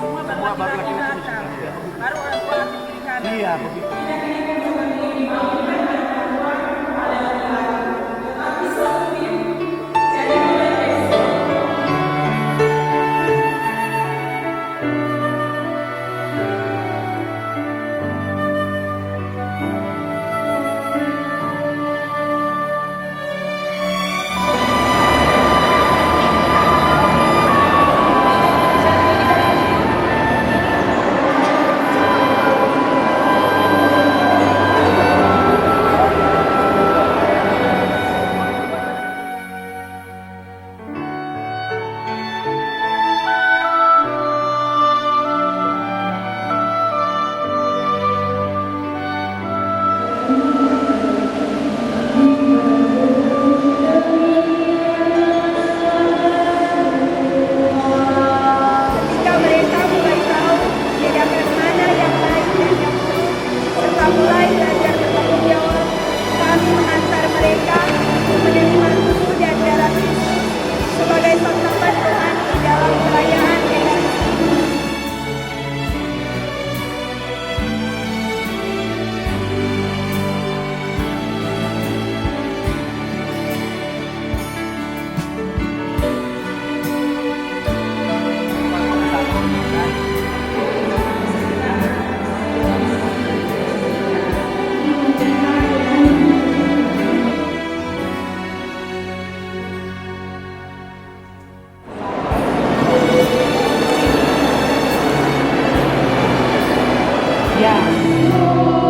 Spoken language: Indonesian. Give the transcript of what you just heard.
semua baru laki-laki belakang. Baru orang tua ambil kiri kanan. iya begitu. Ketika mereka mulai tahu bedakan mana yang baik dan yang buruk, serta mulai belajar bertanggung jawab, kami menghantar mereka untuk menerima tubuh dan darah Kristus sebagai santapan Tuhan di dalam perayaan Ekaristi. Ya.